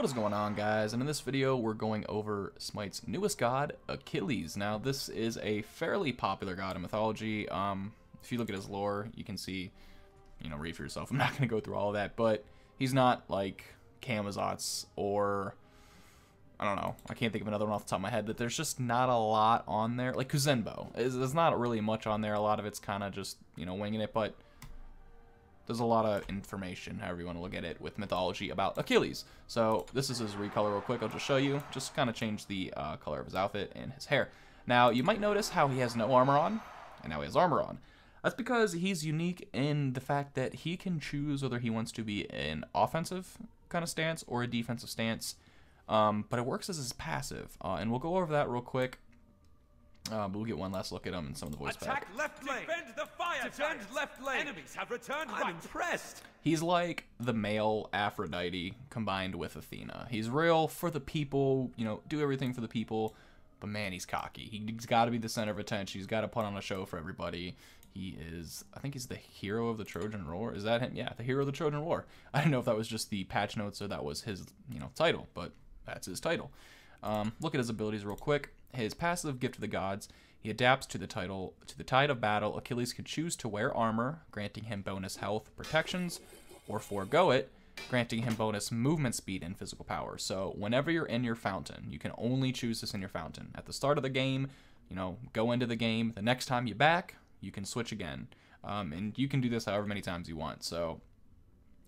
What is going on, guys? And in this video we're going over Smite's newest god, Achilles. Now this is a fairly popular god in mythology. If you look at his lore, you can see, read for yourself. I'm not going to go through all of that, but he's not like Camazotz or, I don't know, I can't think of another one off the top of my head, that there's just not a lot on there. Like Kuzenbo, there's not really much on there. A lot of it's kind of just, winging it, but there's a lot of information, however you want to look at it, with mythology about Achilles. So this is his recolor real quick. I'll just show you. Just kind of change the color of his outfit and his hair. Now, you might notice how he has no armor on, and now he has armor on. That's because he's unique in the fact that he can choose whether he wants to be an offensive kind of stance or a defensive stance. But it works as his passive. And we'll go over that real quick. But we'll get one last look at him and some of the voice Attack back. left lane. Defend the fire. Defend left lane. Enemies have returned right. I'm impressed. He's like the male Aphrodite combined with Athena. He's real for the people, do everything for the people. But man, he's cocky. He's got to be the center of attention. He's got to put on a show for everybody. He is, I think he's the hero of the Trojan War. Is that him? Yeah, the hero of the Trojan War. I don't know if that was just the patch notes or that was his, title, but that's his title. Look at his abilities real quick. His passive, Gift of the Gods. He adapts to the tide of battle. Achilles can choose to wear armor, granting him bonus health protections, or forego it, granting him bonus movement speed and physical power. So whenever you're in your fountain, you can only choose this in your fountain. At the start of the game, go into the game. The next time you back, you can switch again. And you can do this however many times you want. So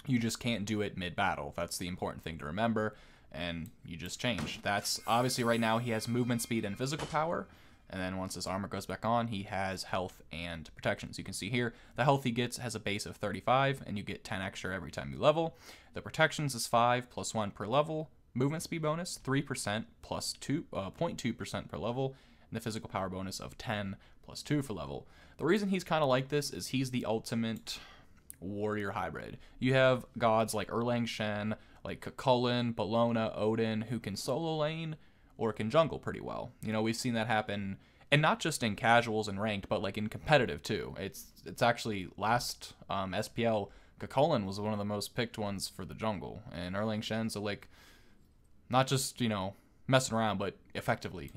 you just can't do it mid-battle. That's the important thing to remember. And you just change. That's obviously right now he has movement speed and physical power, and then once his armor goes back on, he has health and protections. You can see here the health he gets has a base of 35, and you get 10 extra every time you level. The protections is 5 plus 1 per level. Movement speed bonus 3% plus 0.2% per level, and the physical power bonus of 10 plus 2 for level. The reason he's kind of like this is he's the ultimate warrior hybrid. You have gods like Erlang Shen, like Cucullin, Bellona, Odin, who can solo lane or can jungle pretty well. We've seen that happen, and not just in casuals and ranked, but like in competitive too. It's actually last SPL, Cucullin was one of the most picked ones for the jungle, and Erlang Shen, so like not just messing around, but effectively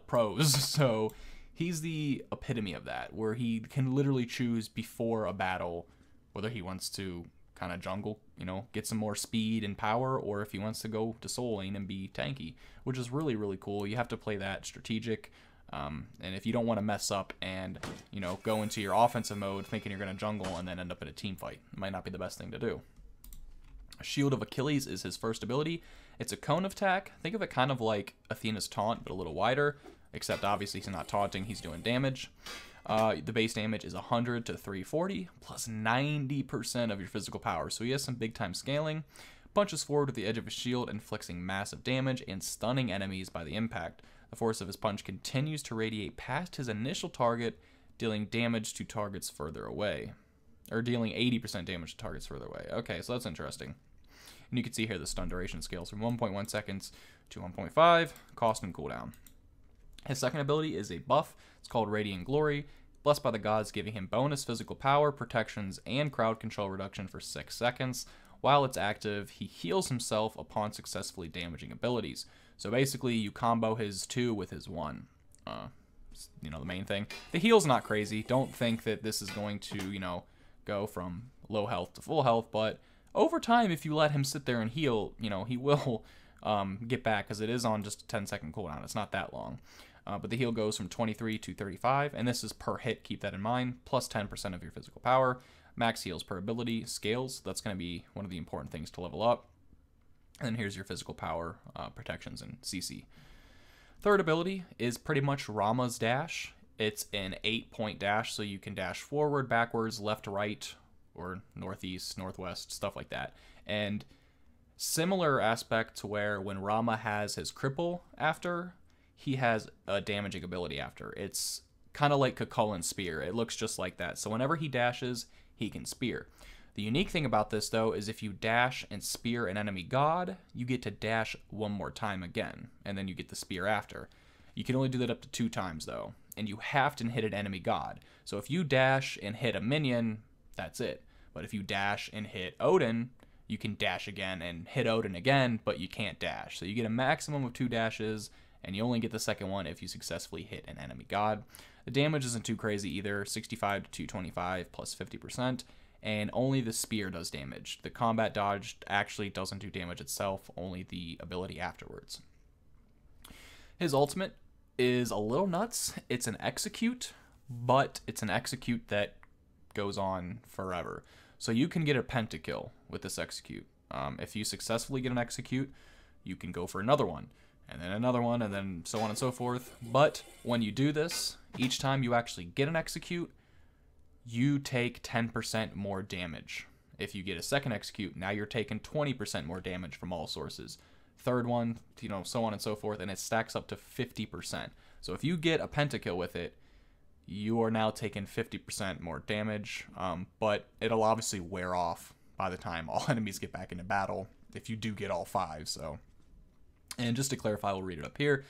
pros. So he's the epitome of that, where he can literally choose before a battle whether he wants to kind of jungle, get some more speed and power, or if he wants to go to soul lane and be tanky, which is really, really cool. You have to play that strategic, and if you don't want to mess up and, go into your offensive mode thinking you're going to jungle and then end up in a team fight, it might not be the best thing to do. Shield of Achilles is his first ability. It's a cone of attack. Think of it kind of like Athena's taunt, but a little wider, except obviously he's not taunting, he's doing damage. The base damage is 100 to 340, plus 90% of your physical power. So he has some big time scaling. Punches forward with the edge of his shield, inflicting massive damage and stunning enemies by the impact. The force of his punch continues to radiate past his initial target, dealing damage to targets further away. Or dealing 80% damage to targets further away. Okay, so that's interesting. And you can see here the stun duration scales from 1.1 seconds to 1.5, cost and cooldown. His second ability is a buff. It's called Radiant Glory. Blessed by the gods, giving him bonus physical power, protections, and crowd control reduction for 6 seconds. While it's active, he heals himself upon successfully damaging abilities. So basically, you combo his 2 with his 1. The main thing. The heal's not crazy. Don't think that this is going to, go from low health to full health. But over time, if you let him sit there and heal, he will get back, because it is on just a 10-second cooldown. It's not that long. But the heal goes from 23 to 35, and this is per hit, keep that in mind, plus 10% of your physical power. Max heals per ability, scales, that's going to be one of the important things to level up. And then here's your physical power, protections, and CC. Third ability is pretty much Rama's dash. It's an 8-point dash, so you can dash forward, backwards, left to right, or northeast, northwest, stuff like that. And similar aspect to where when Rama has his cripple after, he has a damaging ability after. It's kind of like Cucullin's spear. It looks just like that. So whenever he dashes, he can spear. The unique thing about this, though, is if you dash and spear an enemy god, you get to dash one more time again, and then you get the spear after. You can only do that up to 2 times, though, and you have to hit an enemy god. So if you dash and hit a minion, that's it. But if you dash and hit Odin, you can dash again and hit Odin again, but you can't dash. So you get a maximum of 2 dashes, and you only get the second one if you successfully hit an enemy god. The damage isn't too crazy either, 65 to 225 plus 50%, and only the spear does damage. The combat dodge actually doesn't do damage itself, only the ability afterwards. His ultimate is a little nuts. It's an execute, but it's an execute that goes on forever. So you can get a pentakill with this execute. If you successfully get an execute, you can go for another one, and then another one, and then so on and so forth. But when you do this, each time you actually get an execute, you take 10% more damage. If you get a second execute, now you're taking 20% more damage from all sources. Third one, you know, so on and so forth, and it stacks up to 50%. So if you get a pentakill with it, you are now taking 50% more damage, but it'll obviously wear off by the time all enemies get back into battle, if you do get all 5, so. And just to clarify, we'll read it up here.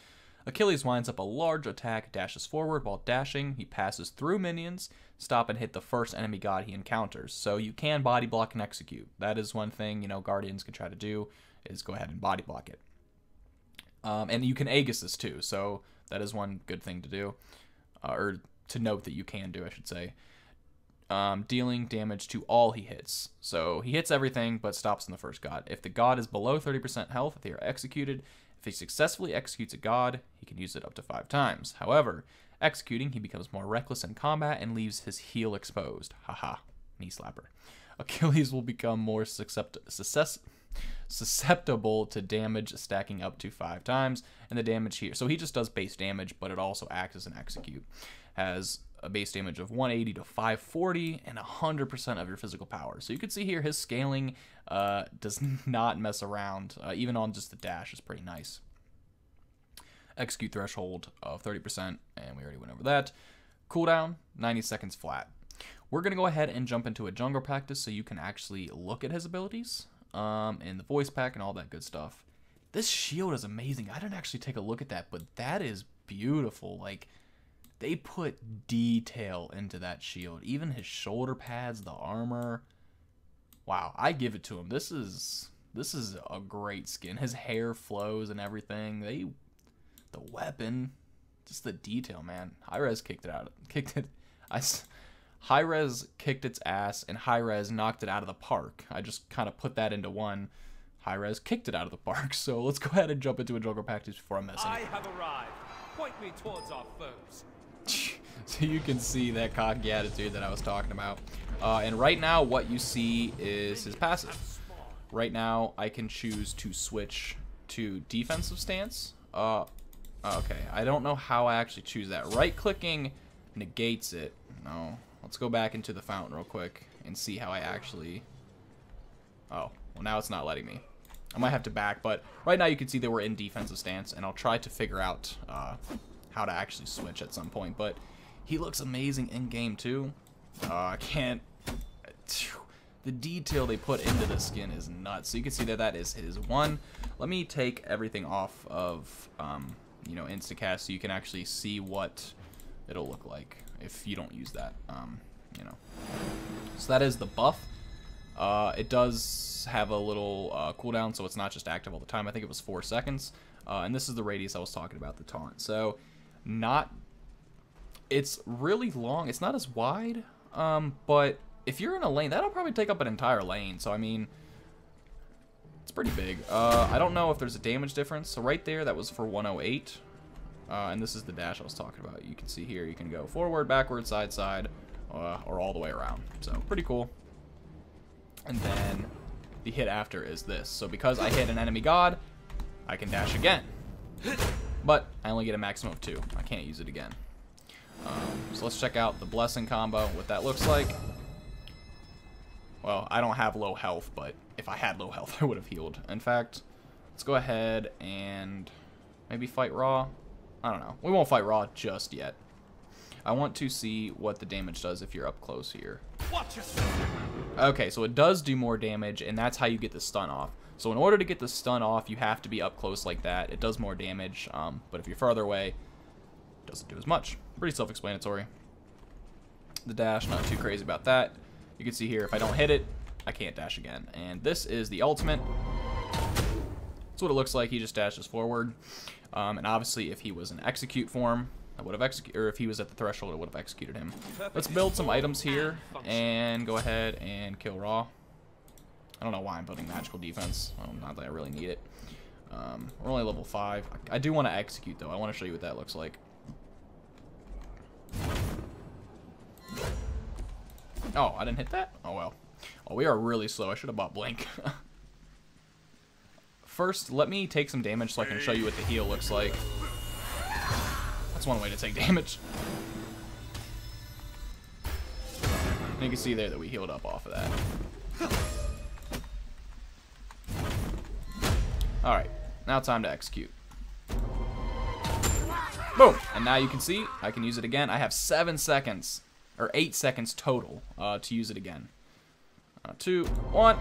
Achilles winds up a large attack, dashes forward. While dashing, he passes through minions, stop and hit the first enemy god he encounters. So you can body block and execute. That is one thing, you know, Guardians can try to do, is go ahead and body block it. And you can Aegis this too, so that is one good thing to do, or to note that you can do, I should say. Dealing damage to all he hits. So he hits everything, but stops on the first god. If the god is below 30% health, they are executed. If he successfully executes a god, he can use it up to 5 times. However, executing, he becomes more reckless in combat and leaves his heel exposed. Haha, knee slapper. Achilles will become more susceptible to damage, stacking up to 5 times. And the damage here, so he just does base damage, but it also acts as an execute. Has a base damage of 180 to 540 and 100% of your physical power. So you can see here his scaling does not mess around. Even on just the dash is pretty nice. Execute threshold of 30%, and we already went over that. Cooldown, 90 seconds flat. We're going to go ahead and jump into a jungle practice so you can actually look at his abilities and the voice pack and all that good stuff. This shield is amazing. I didn't actually take a look at that, but that is beautiful. Like, they put detail into that shield. Even his shoulder pads, the armor. Wow, I give it to him. This is a great skin. His hair flows and everything. The weapon, just the detail, man. Hi-Rez kicked Hi-Rez kicked its ass, and Hi-Rez knocked it out of the park. I just kind of put that into one. Hi-Rez kicked it out of the park. So let's go ahead and jump into a jungle practice before I mess anything. I have arrived. Point me towards our foes. So you can see that cocky attitude that I was talking about. And right now what you see is his passive. Right now I can choose to switch to defensive stance. Okay, I don't know how I actually choose that. Right clicking negates it. No, let's go back into the fountain real quick and see how I actually... Oh, well now it's not letting me. I might have to back, but right now you can see that we're in defensive stance, and I'll try to figure out how to actually switch at some point. But he looks amazing in game too. I can't. The detail they put into the skin is nuts. So you can see that that is his one. Let me take everything off of you know, Instacast so you can actually see what it'll look like if you don't use that. You know. So that is the buff. It does have a little cooldown, so it's not just active all the time. I think it was 4 seconds. And this is the radius I was talking about, the taunt. So it's really long. It's not as wide, but if you're in a lane, that'll probably take up an entire lane. So I mean, it's pretty big. I don't know if there's a damage difference. So right there, that was for 108. And this is the dash I was talking about. You can see here, you can go forward, backward, side, side, or all the way around. So pretty cool. And then the hit after is this. So because I hit an enemy god, I can dash again. But I only get a maximum of 2. I can't use it again. So let's check out the blessing combo, what that looks like. Well, I don't have low health, but if I had low health, I would have healed. In fact, let's go ahead and maybe fight raw. I don't know. We won't fight raw just yet. I want to see what the damage does if you're up close here. Watch yourself. Okay, so it does do more damage, and that's how you get the stun off. So in order to get the stun off, you have to be up close like that. It does more damage, but if you're farther away, it doesn't do as much. Pretty self-explanatory. The dash, not too crazy about that. You can see here, if I don't hit it, I can't dash again. And this is the ultimate. That's what it looks like. He just dashes forward. And obviously, if he was in execute form, I would have executed, or if he was at the threshold, it would have executed him. Let's build some items here and go ahead and kill Raw. I don't know why I'm building magical defense. Well, not that I really need it. We're only level 5. I do want to execute, though. I want to show you what that looks like. Oh, I didn't hit that? Oh, well. Oh, we are really slow. I should have bought Blink. First, let me take some damage so I can show you what the heal looks like. That's one way to take damage. And you can see there that we healed up off of that. Alright, now time to execute. Boom! And now you can see, I can use it again. I have 7 seconds, or 8 seconds total, to use it again. 2, 1,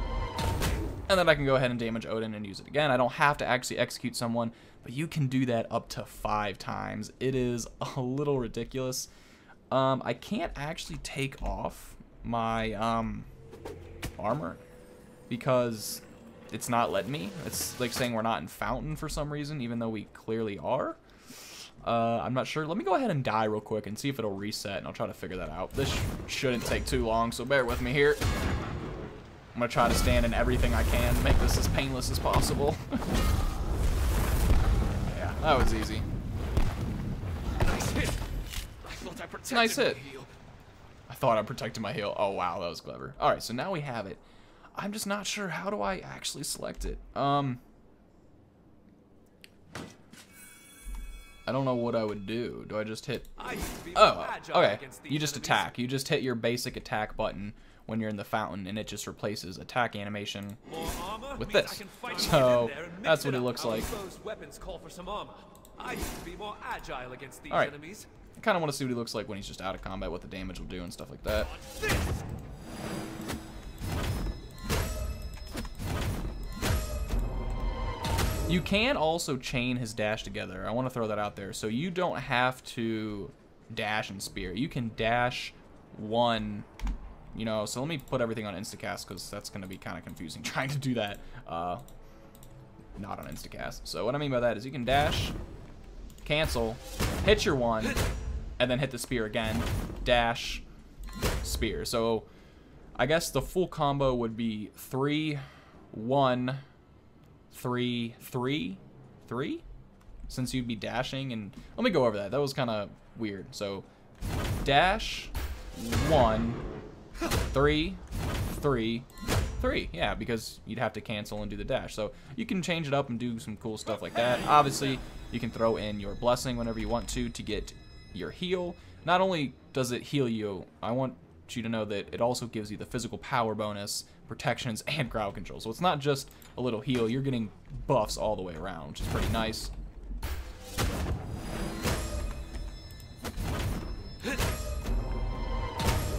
and then I can go ahead and damage Odin and use it again. I don't have to actually execute someone, but you can do that up to 5 times. It is a little ridiculous. I can't actually take off my armor because it's not letting me. It's like saying we're not in Fountain for some reason, even though we clearly are. I'm not sure. Let me go ahead and die real quick and see if it'll reset, and I'll try to figure that out. This shouldn't take too long, so bear with me here. I'm going to try to stand in everything I can to make this as painless as possible. Yeah, that was easy. Nice hit. I thought I protected Nice hit. my heel. I thought I protected my heel. Oh, wow, that was clever. All right, so now we have it. I'm just not sure. How do I actually select it? I don't know what I would do. Do I just hit... Oh, okay. You just attack. You just hit your basic attack button when you're in the fountain, and it just replaces attack animation with this. So that's what it looks like. I used to be more agile against these All right. enemies. I kind of want to see what he looks like when he's just out of combat, what the damage will do and stuff like that. You can also chain his dash together. I want to throw that out there. So you don't have to dash and spear. You can dash one, you know, so let me put everything on Instacast because that's going to be kind of confusing trying to do that not on Instacast. So what I mean by that is you can dash, cancel, hit your one, and then hit the spear again, dash, spear. So I guess the full combo would be 3, 1, 3, 3, 3, since you'd be dashing. And let me go over that. That was kind of weird. So dash, 1, 3, 3, 3. Yeah, because you'd have to cancel and do the dash. So you can change it up and do some cool stuff like that. Obviously, you can throw in your blessing whenever you want to get your heal. Not only does it heal you, I want you to know that it also gives you the physical power bonus, protections, and crowd control. So it's not just a little heal. You're getting buffs all the way around, which is pretty nice.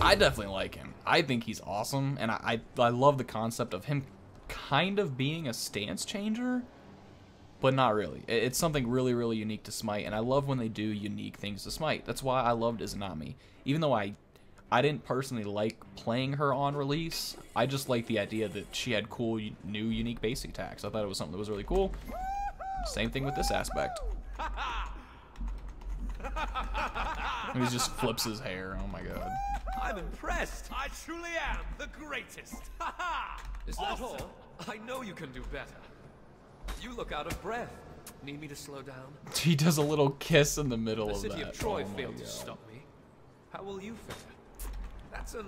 I definitely like him. I think he's awesome, and I love the concept of him kind of being a stance changer, but not really. It's something really, really unique to Smite, and I love when they do unique things to Smite. That's why I loved Izanami. Even though I didn't personally like playing her on release, I just liked the idea that she had cool, new, unique basic attacks. I thought it was something that was really cool. Same thing with this aspect. He just flips his hair. Oh my god. I'm impressed. I truly am the greatest. Is that all? I know you can do better. You look out of breath. Need me to slow down? He does a little kiss in the middle The of that. city of Troy failed to stop me. How will you fare? That's an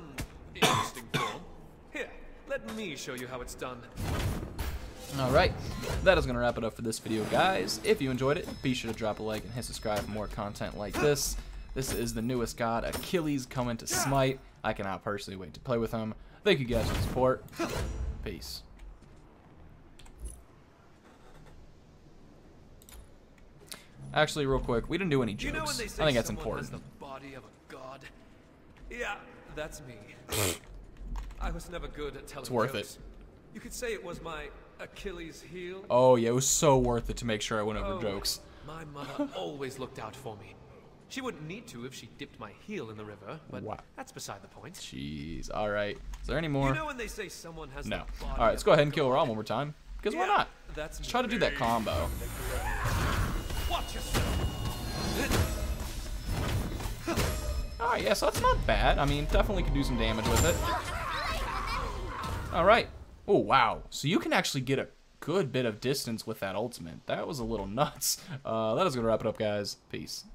interesting form. Here, let me show you how it's done. Alright, that is going to wrap it up for this video, guys. If you enjoyed it, be sure to drop a like and hit subscribe for more content like this. This is the newest god, Achilles, coming to Smite. I cannot personally wait to play with him. Thank you guys for the support. Peace. Actually, real quick, we didn't do any jokes. You know when they say I think that's someone important. has the body of a god? Yeah, that's me. I was never good at telling It's worth jokes. it. You could say it was my Achilles heel. Oh, yeah, it was so worth it to make sure I went over jokes. My mother always looked out for me. She wouldn't need to if she dipped my heel in the river, but Wow. that's beside the point. Jeez. All right. Is there any more? You know when they say someone has No. the body All right, let's of go ahead and a kill god? Ron one more time. Because why Yeah, not? that's Let's try to do that combo. Watch yourself. All right, yeah, so that's not bad. I mean, definitely could do some damage with it. All right. Oh, wow. So you can actually get a good bit of distance with that ultimate. That was a little nuts. That is going to wrap it up, guys. Peace.